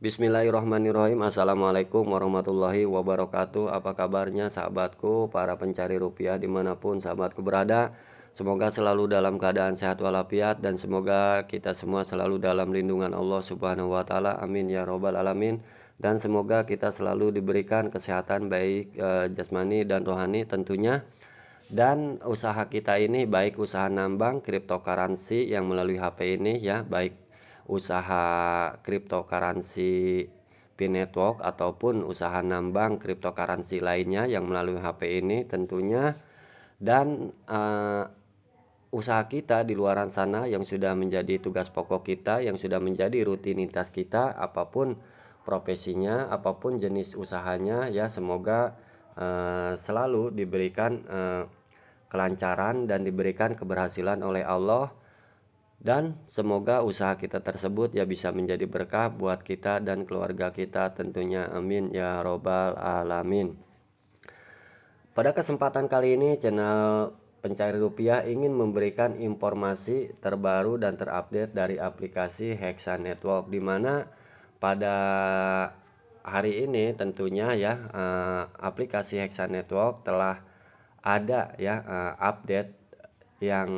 Bismillahirrahmanirrahim. Assalamualaikum warahmatullahi wabarakatuh. Apa kabarnya sahabatku, para pencari rupiah dimanapun sahabatku berada. Semoga selalu dalam keadaan sehat walafiat dan semoga kita semua selalu dalam lindungan Allah Subhanahu wa Ta'ala. Amin ya Robbal 'Alamin. Dan semoga kita selalu diberikan kesehatan baik jasmani dan rohani tentunya. Dan usaha kita ini baik usaha nambang cryptocurrency yang melalui HP ini ya, baik usaha cryptocurrency P-Network ataupun usaha nambang cryptocurrency lainnya yang melalui HP ini tentunya. Dan usaha kita di luaran sana yang sudah menjadi tugas pokok kita, yang sudah menjadi rutinitas kita, apapun profesinya, apapun jenis usahanya ya, semoga selalu diberikan kelancaran dan diberikan keberhasilan oleh Allah, dan semoga usaha kita tersebut ya bisa menjadi berkah buat kita dan keluarga kita tentunya, amin ya robbal alamin. Pada kesempatan kali ini channel Pencari Rupiah ingin memberikan informasi terbaru dan terupdate dari aplikasi Hexa Network, di mana pada hari ini tentunya ya aplikasi Hexa Network telah ada ya update yang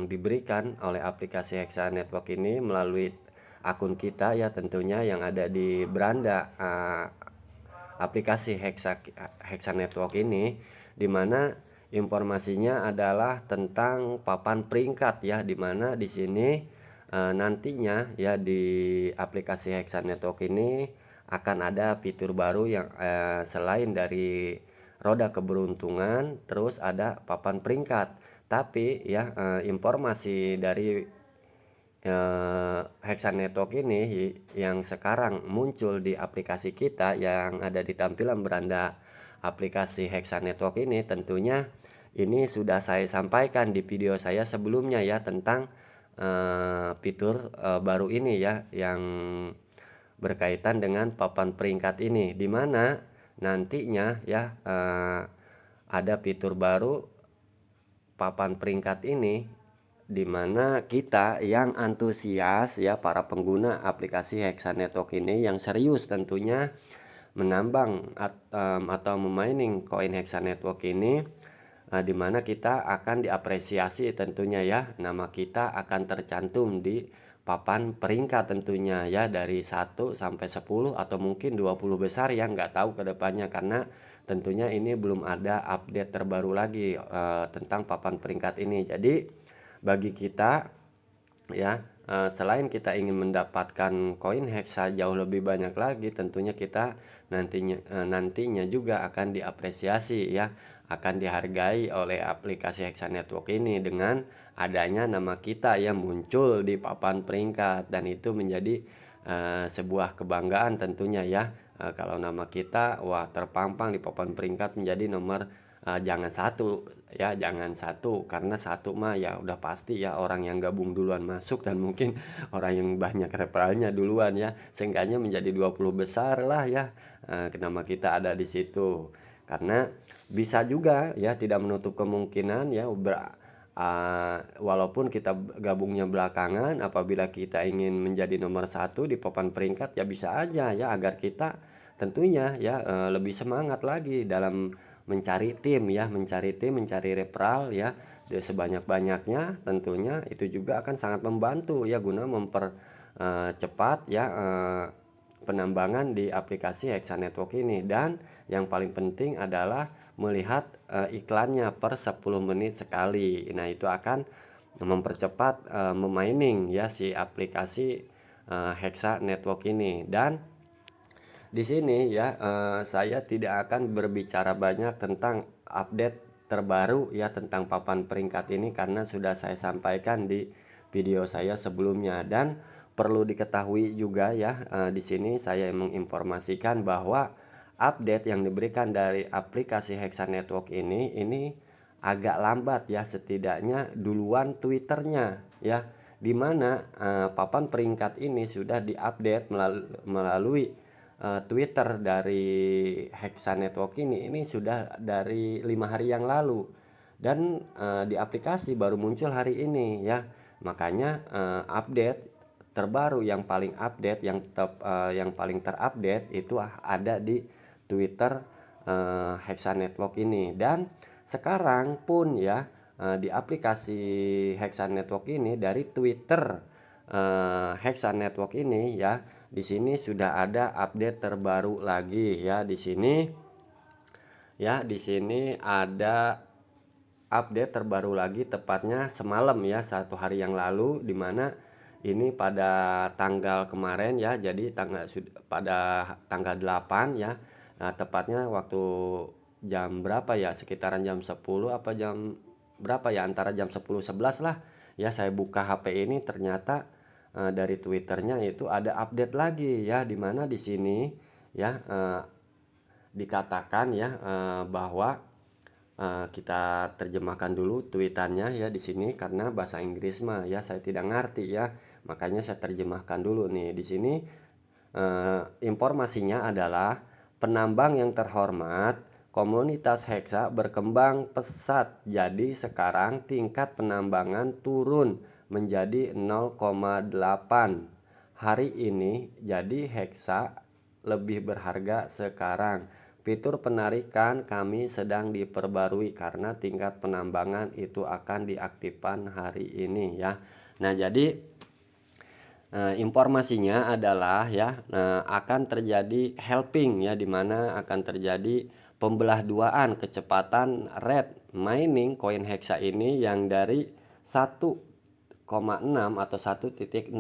diberikan oleh aplikasi Hexa Network ini melalui akun kita ya tentunya yang ada di beranda aplikasi Hexa Network ini, dimana informasinya adalah tentang papan peringkat ya, dimana di sini nantinya ya di aplikasi Hexa Network ini akan ada fitur baru yang selain dari roda keberuntungan, terus ada papan peringkat. Tapi ya informasi dari Hexa Network ini yang sekarang muncul di aplikasi kita yang ada di tampilan beranda aplikasi Hexa Network ini, tentunya ini sudah saya sampaikan di video saya sebelumnya ya tentang fitur baru ini ya yang berkaitan dengan papan peringkat ini, di mana nantinya ya ada fitur baru papan peringkat ini, di mana kita yang antusias ya, para pengguna aplikasi Hexa Network ini yang serius tentunya menambang atau memining koin Hexa Network ini, di mana kita akan diapresiasi tentunya ya, nama kita akan tercantum di papan peringkat tentunya ya, dari 1 sampai 10 atau mungkin 20 besar ya, nggak tahu ke depannya, karena tentunya ini belum ada update terbaru lagi tentang papan peringkat ini. Jadi bagi kita ya selain kita ingin mendapatkan koin Hexa jauh lebih banyak lagi, tentunya kita nantinya juga akan diapresiasi ya, akan dihargai oleh aplikasi Hexa Network ini dengan adanya nama kita yang muncul di papan peringkat, dan itu menjadi sebuah kebanggaan tentunya ya. Kalau nama kita wah terpampang di papan peringkat menjadi nomor jangan satu ya, jangan satu, karena satu mah ya udah pasti ya orang yang gabung duluan masuk, dan mungkin orang yang banyak referralnya duluan ya, seenggaknya menjadi 20 besar lah ya nama kita ada di situ. Karena bisa juga ya, tidak menutup kemungkinan ya walaupun kita gabungnya belakangan, apabila kita ingin menjadi nomor satu di papan peringkat ya bisa aja ya, agar kita tentunya ya lebih semangat lagi dalam mencari tim ya, mencari referral ya, sebanyak-banyaknya. Tentunya itu juga akan sangat membantu ya guna mempercepat ya penambangan di aplikasi Hexa Network ini. Dan yang paling penting adalah melihat iklannya per 10 menit sekali. Nah, itu akan mempercepat memining ya si aplikasi Hexa Network ini. Dan di sini ya saya tidak akan berbicara banyak tentang update terbaru ya tentang papan peringkat ini, karena sudah saya sampaikan di video saya sebelumnya. Dan perlu diketahui juga ya di sini saya menginformasikan bahwa update yang diberikan dari aplikasi Hexa Network ini agak lambat ya, setidaknya duluan Twitternya ya, dimana papan peringkat ini sudah diupdate melalui Twitter dari Hexa Network ini sudah dari 5 hari yang lalu, dan di aplikasi baru muncul hari ini ya. Makanya update terbaru yang paling update, yang paling terupdate itu ada di Twitter Hexa Network ini. Dan sekarang pun ya di aplikasi Hexa Network ini dari Twitter Hexa Network ini ya, di sini sudah ada update terbaru lagi ya. Di sini ada update terbaru lagi, tepatnya semalam ya, 1 hari yang lalu, dimana ini pada tanggal kemarin ya. Jadi pada tanggal 8 ya, tepatnya waktu jam berapa ya, sekitaran jam 10 apa jam berapa ya, antara jam 10-11 lah ya, saya buka HP ini, ternyata dari Twitternya itu ada update lagi ya, dimana di sini ya dikatakan ya bahwa kita terjemahkan dulu tweetannya ya di sini, karena bahasa Inggris mah ya saya tidak ngerti ya, makanya saya terjemahkan dulu nih. Di sini informasinya adalah, penambang yang terhormat, komunitas Hexa berkembang pesat. Jadi sekarang tingkat penambangan turun menjadi 0,8 hari ini. Jadi Hexa lebih berharga sekarang. Fitur penarikan kami sedang diperbarui karena tingkat penambangan itu akan diaktifkan hari ini ya. Nah, jadi informasinya adalah ya akan terjadi halving ya, dimana akan terjadi pembelah duaan kecepatan rate mining koin Hexa ini, yang dari 1,6 atau 1,6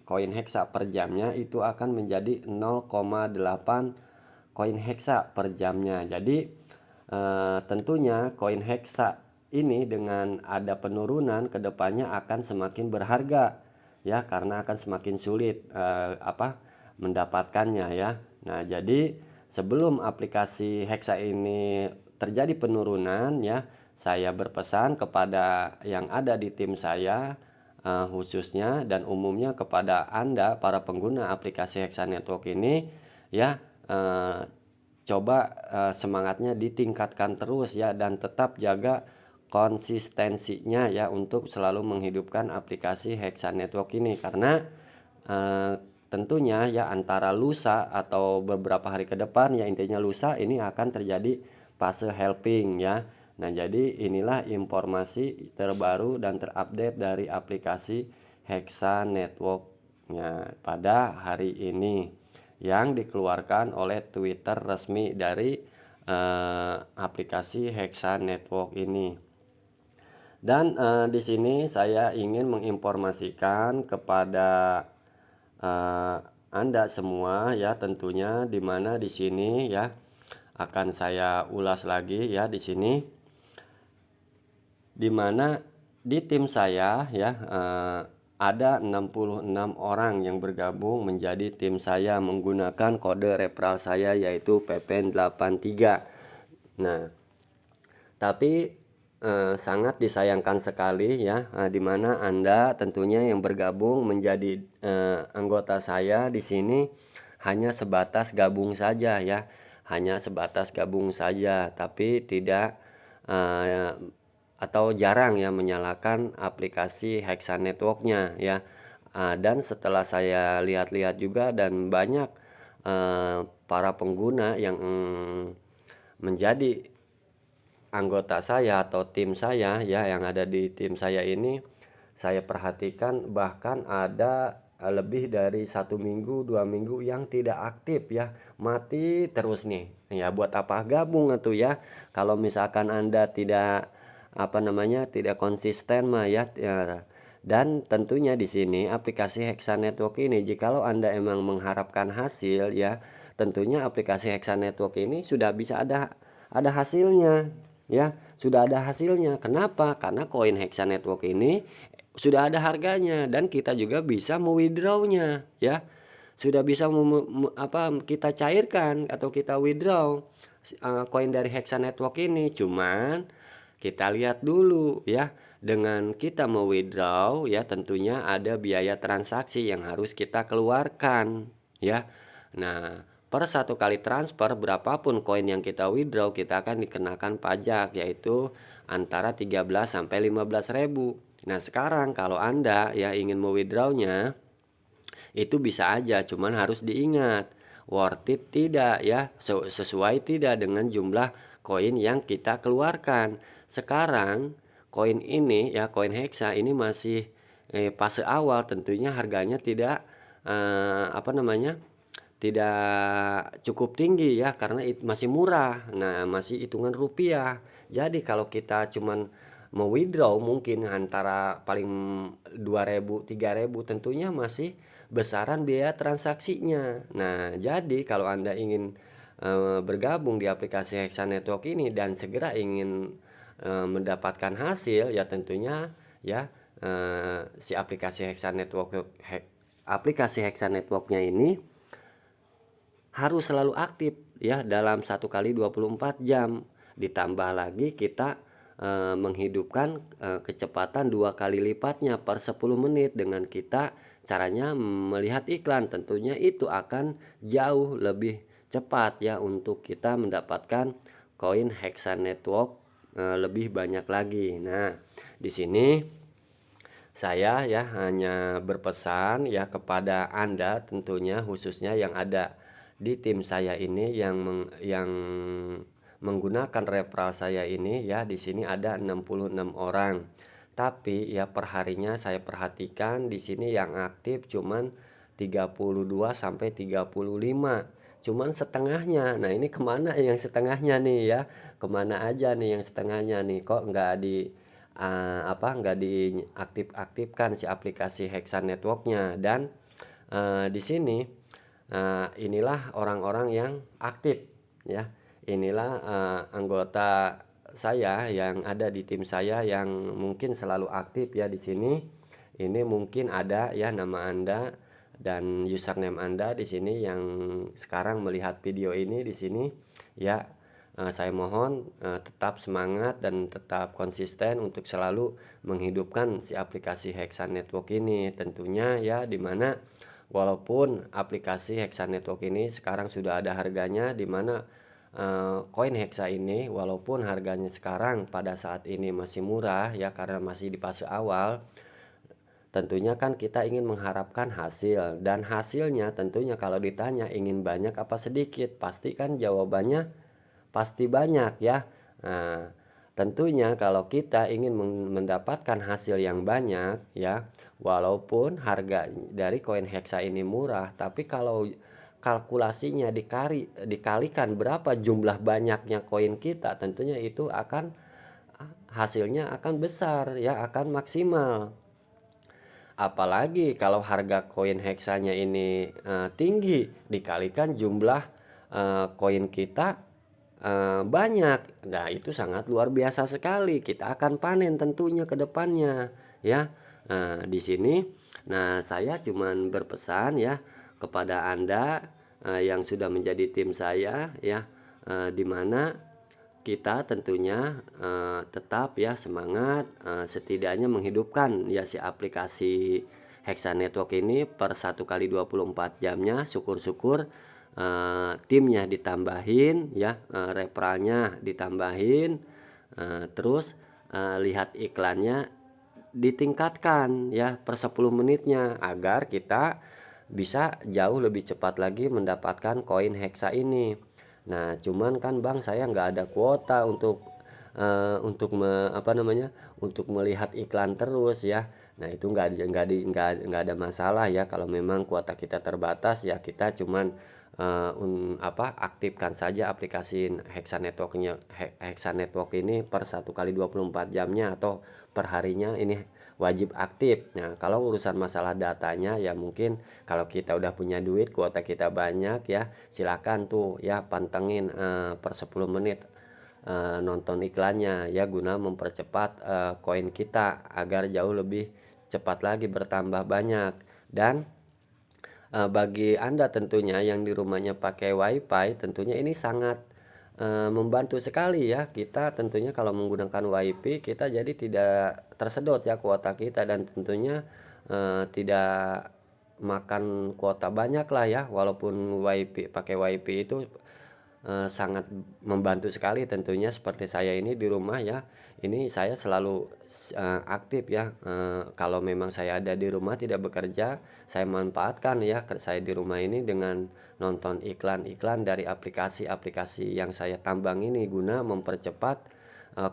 koin Hexa per jamnya itu akan menjadi 0,8 koin Hexa per jamnya. Jadi tentunya koin Hexa ini dengan ada penurunan kedepannya akan semakin berharga ya, karena akan semakin sulit mendapatkannya ya. Nah, jadi sebelum aplikasi Hexa ini terjadi penurunan ya, saya berpesan kepada yang ada di tim saya khususnya, dan umumnya kepada Anda para pengguna aplikasi Hexa Network ini ya, coba semangatnya ditingkatkan terus ya, dan tetap jaga konsistensinya ya untuk selalu menghidupkan aplikasi Hexa Network ini, karena tentunya ya antara lusa atau beberapa hari ke depan ya, intinya lusa ini akan terjadi fase halving ya. Nah, jadi inilah informasi terbaru dan terupdate dari aplikasi Hexa Network-nya pada hari ini, yang dikeluarkan oleh Twitter resmi dari aplikasi Hexa Network ini. Dan di sini saya ingin menginformasikan kepada Anda semua ya, tentunya, di mana di sini ya akan saya ulas lagi ya di sini, di mana di tim saya ya ada 66 orang yang bergabung menjadi tim saya menggunakan kode referral saya, yaitu PPN83. Nah, tapi sangat disayangkan sekali ya, di mana Anda tentunya yang bergabung menjadi anggota saya di sini hanya sebatas gabung saja ya, hanya sebatas gabung saja, tapi tidak atau jarang ya menyalakan aplikasi Hexa Network-nya ya. Dan setelah saya lihat-lihat juga, dan banyak para pengguna yang menjadi anggota saya atau tim saya ya, yang ada di tim saya ini, saya perhatikan bahkan ada lebih dari 1 minggu 2 minggu yang tidak aktif ya, mati terus nih ya. Buat apa gabung atau ya, kalau misalkan Anda tidak tidak konsisten mah ya. Dan tentunya di sini aplikasi Hexa Network ini, jikalau Anda emang mengharapkan hasil ya, tentunya aplikasi Hexa Network ini sudah bisa ada hasilnya ya, sudah ada hasilnya. Kenapa? Karena koin Hexa Network ini sudah ada harganya, dan kita juga bisa mewithdrawnya ya, sudah bisa kita cairkan atau kita withdraw koin dari Hexa Network ini. Cuman kita lihat dulu ya, dengan kita mau withdraw ya, tentunya ada biaya transaksi yang harus kita keluarkan ya. Nah, per 1 kali transfer berapapun koin yang kita withdraw, kita akan dikenakan pajak, yaitu antara 13 sampai 15 ribu. Nah, sekarang kalau Anda ya ingin mau withdrawnya itu bisa aja, cuman harus diingat, worth it tidak ya, sesuai tidak dengan jumlah koin yang kita keluarkan. Sekarang koin ini ya, koin Hexa ini masih fase awal, tentunya harganya tidak apa namanya, tidak cukup tinggi ya, karena masih murah. Nah, masih hitungan rupiah. Jadi kalau kita cuman mau withdraw mungkin antara paling 2.000 3.000, tentunya masih besaran biaya transaksinya. Nah, jadi kalau Anda ingin bergabung di aplikasi Hexa Network ini dan segera ingin mendapatkan hasil, ya tentunya ya si aplikasi Hexa Networknya ini harus selalu aktif ya dalam 1 kali 24 jam. Ditambah lagi kita menghidupkan kecepatan 2 kali lipatnya per 10 menit dengan kita caranya melihat iklan. Tentunya itu akan jauh lebih cepat ya untuk kita mendapatkan koin Hexa Network lebih banyak lagi. Nah, di sini saya ya hanya berpesan ya kepada Anda, tentunya khususnya yang ada di tim saya ini yang menggunakan referral saya ini ya. Di sini ada 66 orang. Tapi ya perharinya saya perhatikan di sini yang aktif cuman 32 sampai 35. Cuman setengahnya. Nah, ini kemana yang setengahnya nih ya? Kemana aja nih yang setengahnya nih? Kok nggak diaktifkan si aplikasi Hexa Networknya. Dan di sini inilah orang-orang yang aktif ya. Inilah anggota saya yang ada di tim saya yang mungkin selalu aktif ya di sini. Ini mungkin ada ya nama Anda dan username Anda di sini yang sekarang melihat video ini di sini ya. Saya mohon tetap semangat dan tetap konsisten untuk selalu menghidupkan si aplikasi Hexa Network ini tentunya ya, dimana walaupun aplikasi Hexa Network ini sekarang sudah ada harganya, dimana koin Hexa ini walaupun harganya sekarang pada saat ini masih murah ya karena masih di fase awal. Tentunya kan kita ingin mengharapkan hasil, dan hasilnya tentunya kalau ditanya ingin banyak apa sedikit, pasti kan jawabannya pasti banyak ya. Nah, tentunya kalau kita ingin mendapatkan hasil yang banyak ya, walaupun harga dari koin Hexa ini murah, tapi kalau kalkulasinya dikalikan berapa jumlah banyaknya koin kita, tentunya itu akan hasilnya akan besar ya, akan maksimal. Apalagi kalau harga koin heksanya ini tinggi, dikalikan jumlah koin kita banyak. Nah, itu sangat luar biasa sekali. Kita akan panen tentunya ke depannya ya. Di sini saya cuman berpesan ya kepada Anda yang sudah menjadi tim saya ya, di mana kita tentunya tetap ya semangat, setidaknya menghidupkan ya si aplikasi Hexa Network ini per 1 kali 24 jamnya. Syukur-syukur timnya ditambahin ya, referralnya ditambahin, terus lihat iklannya ditingkatkan ya per 10 menitnya agar kita bisa jauh lebih cepat lagi mendapatkan koin Hexa ini. Nah, cuman kan Bang, saya nggak ada kuota apa namanya, untuk melihat iklan terus ya. Nah, itu nggak ada masalah ya kalau memang kuota kita terbatas ya, kita cuman aktifkan saja aplikasi Hexa Network ini per 1 kali 24 jamnya atau per harinya ini wajib aktif. Nah, kalau urusan masalah datanya ya mungkin kalau kita udah punya duit, kuota kita banyak ya, silakan tuh ya pantengin per 10 menit nonton iklannya ya, guna mempercepat koin kita agar jauh lebih cepat lagi bertambah banyak. Dan bagi Anda tentunya yang di rumahnya pakai WiFi, tentunya ini sangat membantu sekali ya. Kita tentunya kalau menggunakan WiFi kita jadi tidak tersedot ya kuota kita, dan tentunya tidak makan kuota banyak lah ya. Walaupun pakai WiFi itu sangat membantu sekali tentunya seperti saya ini di rumah ya, ini saya selalu aktif ya, kalau memang saya ada di rumah tidak bekerja, saya manfaatkan ya saya di rumah ini dengan nonton iklan-iklan dari aplikasi-aplikasi yang saya tambang ini guna mempercepat,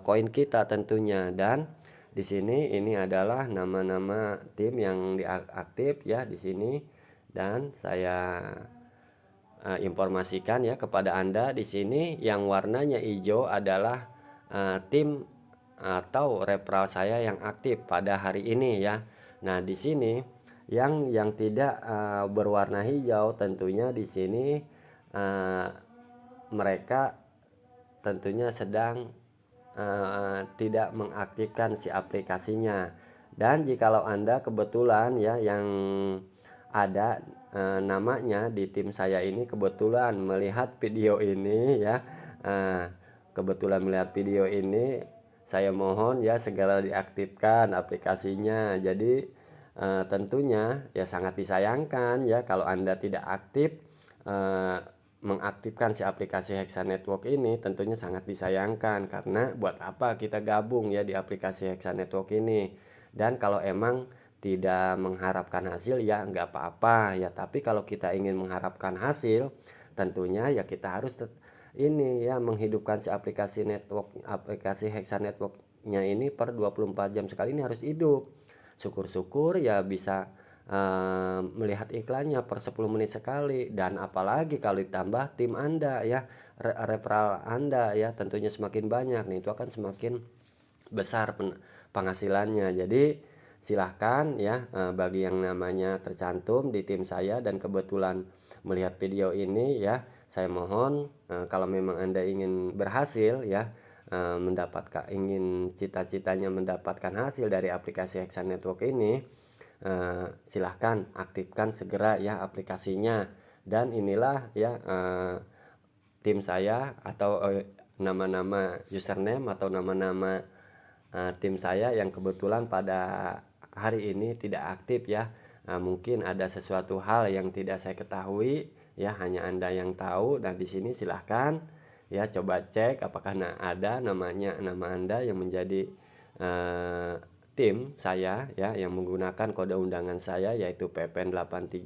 koin kita tentunya. Dan di sini ini adalah nama-nama tim yang aktif ya di sini, dan saya informasikan ya kepada Anda di sini yang warnanya hijau adalah tim atau referral saya yang aktif pada hari ini ya. Nah, di sini yang tidak berwarna hijau tentunya di sini uh, mereka tentunya sedang tidak mengaktifkan si aplikasinya. Dan jikalau Anda kebetulan ya yang ada namanya di tim saya ini kebetulan melihat video ini ya, kebetulan melihat video ini, saya mohon ya segera diaktifkan aplikasinya. Jadi tentunya ya sangat disayangkan ya kalau Anda tidak aktif mengaktifkan si aplikasi Hexa Network ini, tentunya sangat disayangkan karena buat apa kita gabung ya di aplikasi Hexa Network ini. Dan kalau emang tidak mengharapkan hasil ya nggak apa-apa ya, tapi kalau kita ingin mengharapkan hasil tentunya ya kita harus ini ya menghidupkan si aplikasi Hexa Networknya ini per 24 jam sekali ini harus hidup. Syukur-syukur ya bisa melihat iklannya per 10 menit sekali, dan apalagi kalau ditambah tim Anda ya, referral Anda ya tentunya semakin banyak nih, itu akan semakin besar penghasilannya. Jadi silahkan ya, bagi yang namanya tercantum di tim saya dan kebetulan melihat video ini ya, saya mohon kalau memang Anda ingin berhasil ya, ingin cita-citanya mendapatkan hasil dari aplikasi Hexa Network ini, silahkan aktifkan segera ya aplikasinya. Dan inilah ya tim saya atau nama-nama username atau nama-nama tim saya yang kebetulan pada hari ini tidak aktif ya. Mungkin ada sesuatu hal yang tidak saya ketahui ya, hanya Anda yang tahu. Dan di sini silahkan ya coba cek apakah ada nama Anda yang menjadi tim saya ya yang menggunakan kode undangan saya yaitu PPN83.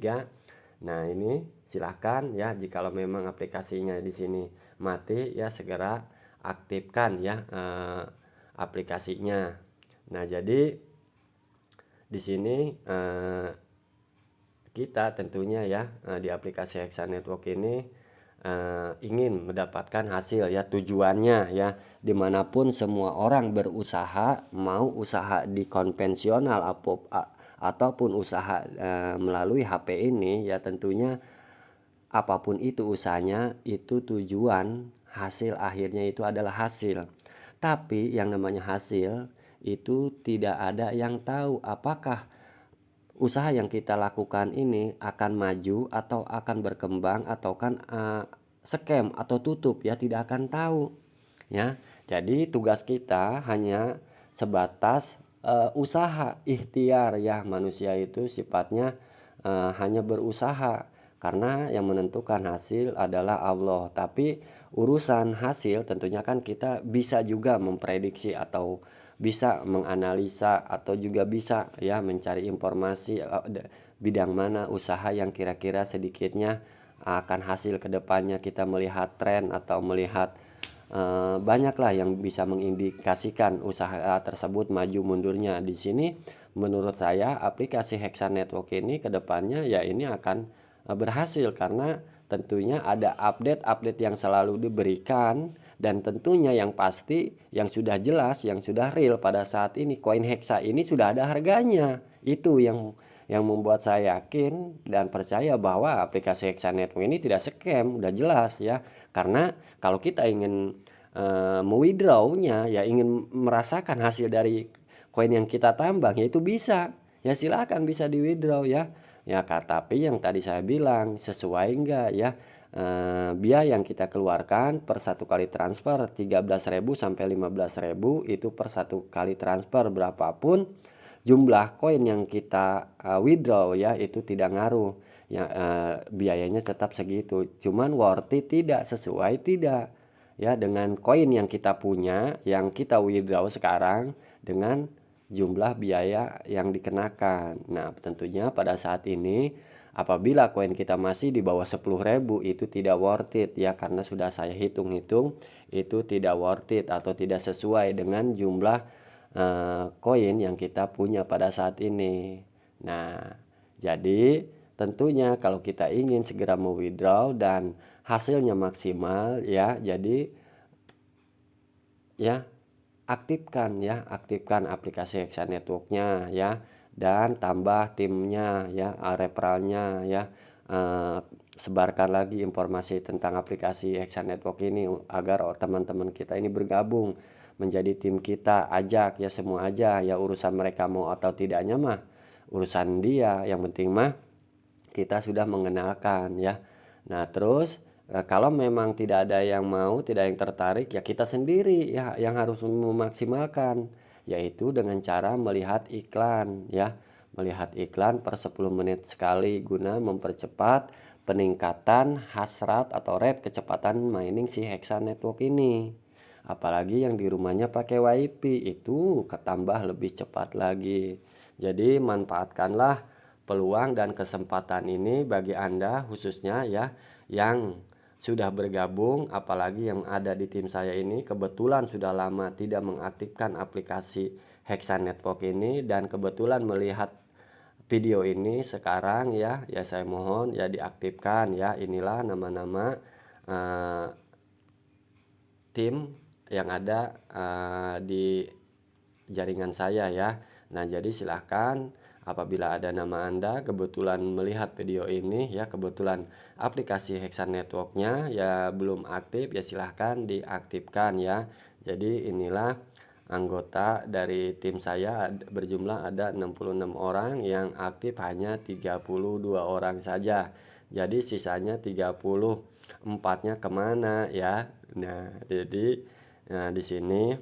Nah, ini silahkan ya jikalau memang aplikasinya di sini mati ya segera aktifkan ya aplikasinya. Nah, jadi di sini kita tentunya ya di aplikasi Hexa Network ini ingin mendapatkan hasil ya, tujuannya ya dimanapun semua orang berusaha, mau usaha di konvensional ataupun usaha melalui HP ini ya, tentunya apapun itu usahanya itu tujuan hasil akhirnya itu adalah hasil. Tapi yang namanya hasil itu tidak ada yang tahu apakah usaha yang kita lakukan ini akan maju atau akan berkembang atau kan scam atau tutup ya, tidak akan tahu ya. Jadi tugas kita hanya sebatas usaha ikhtiar ya, manusia itu sifatnya hanya berusaha karena yang menentukan hasil adalah Allah. Tapi urusan hasil tentunya kan kita bisa juga memprediksi atau bisa menganalisa atau juga bisa ya mencari informasi bidang mana usaha yang kira-kira sedikitnya akan hasil kedepannya. Kita melihat tren atau melihat banyaklah yang bisa mengindikasikan usaha tersebut maju mundurnya. Di sini menurut saya aplikasi Hexa Network ini kedepannya ya ini akan berhasil karena tentunya ada update-update yang selalu diberikan. Dan tentunya yang pasti, yang sudah jelas, yang sudah real pada saat ini, koin Hexa ini sudah ada harganya. Itu yang membuat saya yakin dan percaya bahwa aplikasi Hexa Network ini tidak scam, udah jelas ya. Karena kalau kita ingin mewithdrawnya ya, ingin merasakan hasil dari koin yang kita tambang ya itu bisa. Ya silakan bisa di withdraw ya. Ya, tapi yang tadi saya bilang sesuai enggak ya biaya yang kita keluarkan per satu kali transfer 13.000 sampai 15.000 itu per satu kali transfer, berapapun jumlah koin yang kita withdraw ya itu tidak ngaruh ya, biayanya tetap segitu. Cuman worth it tidak, sesuai tidak, ya dengan koin yang kita punya, yang kita withdraw sekarang dengan jumlah biaya yang dikenakan. Nah, tentunya pada saat ini apabila koin kita masih di bawah 10.000 itu tidak worth it ya, karena sudah saya hitung-hitung itu tidak worth it atau tidak sesuai dengan jumlah koin yang kita punya pada saat ini. Nah, jadi tentunya kalau kita ingin segera mau-withdraw dan hasilnya maksimal ya, jadi ya aktifkan aplikasi Hexa Network-nya ya, dan tambah timnya ya, referralnya ya, sebarkan lagi informasi tentang aplikasi Hexa Network ini agar teman-teman kita ini bergabung menjadi tim kita. Ajak ya, semua aja ya, urusan mereka mau atau tidaknya mah urusan dia, yang penting mah kita sudah mengenalkan ya. Nah, terus kalau memang tidak ada yang mau, tidak yang tertarik, ya kita sendiri ya yang harus memaksimalkan, yaitu dengan cara melihat iklan ya. Melihat iklan per 10 menit sekali guna mempercepat peningkatan hasrat atau rate kecepatan mining si Hexa Network ini. Apalagi yang di rumahnya pakai WiFi itu ketambah lebih cepat lagi. Jadi manfaatkanlah peluang dan kesempatan ini bagi Anda khususnya ya yang sudah bergabung, apalagi yang ada di tim saya ini kebetulan sudah lama tidak mengaktifkan aplikasi Hexa Network ini dan kebetulan melihat video ini sekarang ya, saya mohon ya diaktifkan ya. Inilah nama-nama tim yang ada di jaringan saya ya. Nah, jadi silahkan apabila ada nama Anda kebetulan melihat video ini ya, kebetulan aplikasi Hexa Network-nya ya belum aktif, ya silahkan diaktifkan ya. Jadi inilah anggota dari tim saya, berjumlah ada 66 orang, yang aktif hanya 32 orang saja. Jadi sisanya 34-nya kemana ya. Nah, jadi di sini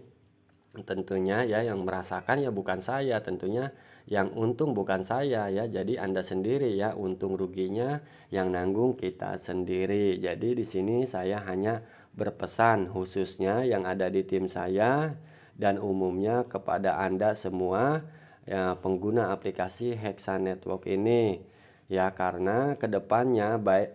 tentunya ya yang merasakan ya bukan saya, tentunya yang untung bukan saya ya. Jadi Anda sendiri ya, untung ruginya yang nanggung kita sendiri. Jadi di sini saya hanya berpesan khususnya yang ada di tim saya dan umumnya kepada Anda semua ya, pengguna aplikasi Hexa Network ini ya, karena kedepannya baik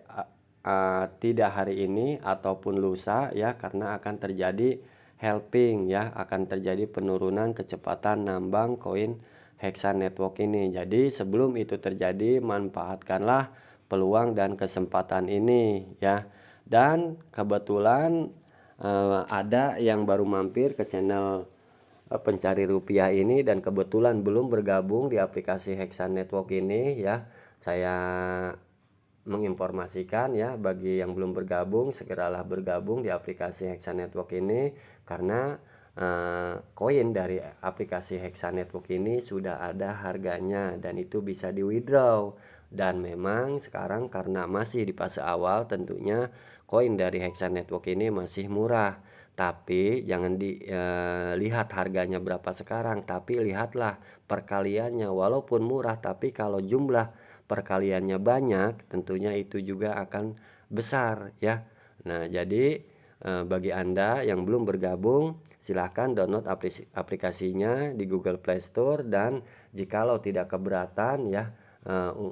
tidak hari ini ataupun lusa ya, karena akan terjadi helping ya, akan terjadi penurunan kecepatan nambang koin Hexa Network ini. Jadi sebelum itu terjadi, manfaatkanlah peluang dan kesempatan ini ya. Dan kebetulan ada yang baru mampir ke channel pencari rupiah ini dan kebetulan belum bergabung di aplikasi Hexa Network ini ya. Saya menginformasikan ya, bagi yang belum bergabung segeralah bergabung di aplikasi Hexa Network ini, karena koin dari aplikasi Hexa Network ini sudah ada harganya dan itu bisa di withdraw. Dan memang sekarang karena masih di fase awal, tentunya koin dari Hexa Network ini masih murah. Tapi jangan dilihat harganya berapa sekarang, tapi lihatlah perkaliannya. Walaupun murah, tapi kalau jumlah perkaliannya banyak, tentunya itu juga akan besar ya. Nah, jadi bagi Anda yang belum bergabung, silahkan download aplikasinya di Google Play Store, dan jikalau tidak keberatan ya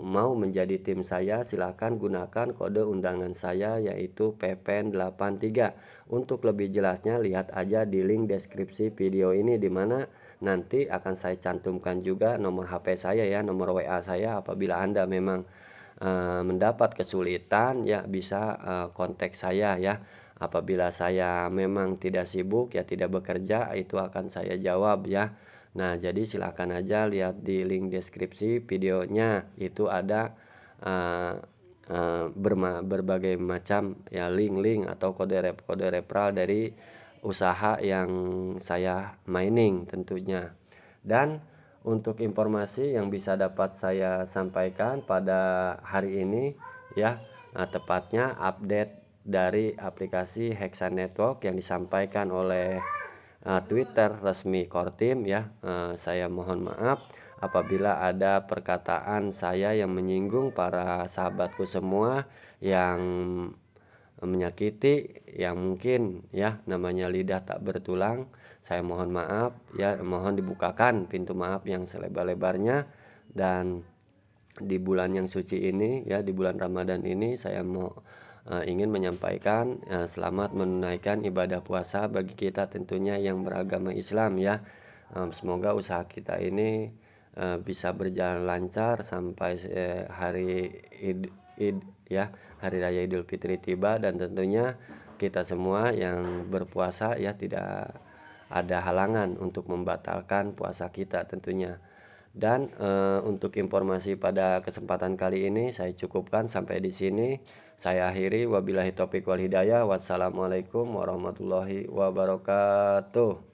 mau menjadi tim saya, silahkan gunakan kode undangan saya yaitu PPN83. Untuk lebih jelasnya lihat aja di link deskripsi video ini, dimana nanti akan saya cantumkan juga nomor HP saya ya, nomor WA saya. Apabila Anda memang mendapat kesulitan ya, bisa kontak saya ya. Apabila saya memang tidak sibuk ya, tidak bekerja, itu akan saya jawab ya. Nah, jadi silakan aja lihat di link deskripsi videonya, itu ada berbagai macam ya link-link atau kode referral dari usaha yang saya mining tentunya. Dan untuk informasi yang bisa dapat saya sampaikan pada hari ini ya, tepatnya update dari aplikasi Hexa Network yang disampaikan oleh Twitter resmi Kortim ya. Saya mohon maaf apabila ada perkataan saya yang menyinggung para sahabatku semua, yang menyakiti, yang mungkin ya namanya lidah tak bertulang, saya mohon maaf ya, mohon dibukakan pintu maaf yang selebar-lebarnya. Dan di bulan yang suci ini ya, di bulan Ramadan ini saya mau ingin menyampaikan selamat menunaikan ibadah puasa bagi kita tentunya yang beragama Islam ya. Semoga usaha kita ini bisa berjalan lancar sampai hari Id ya, hari raya Idul Fitri tiba, dan tentunya kita semua yang berpuasa ya tidak ada halangan untuk membatalkan puasa kita tentunya. Dan untuk informasi pada kesempatan kali ini saya cukupkan sampai di sini. Saya akhiri, wabillahi taufik wal hidayah. Wassalamualaikum warahmatullahi wabarakatuh.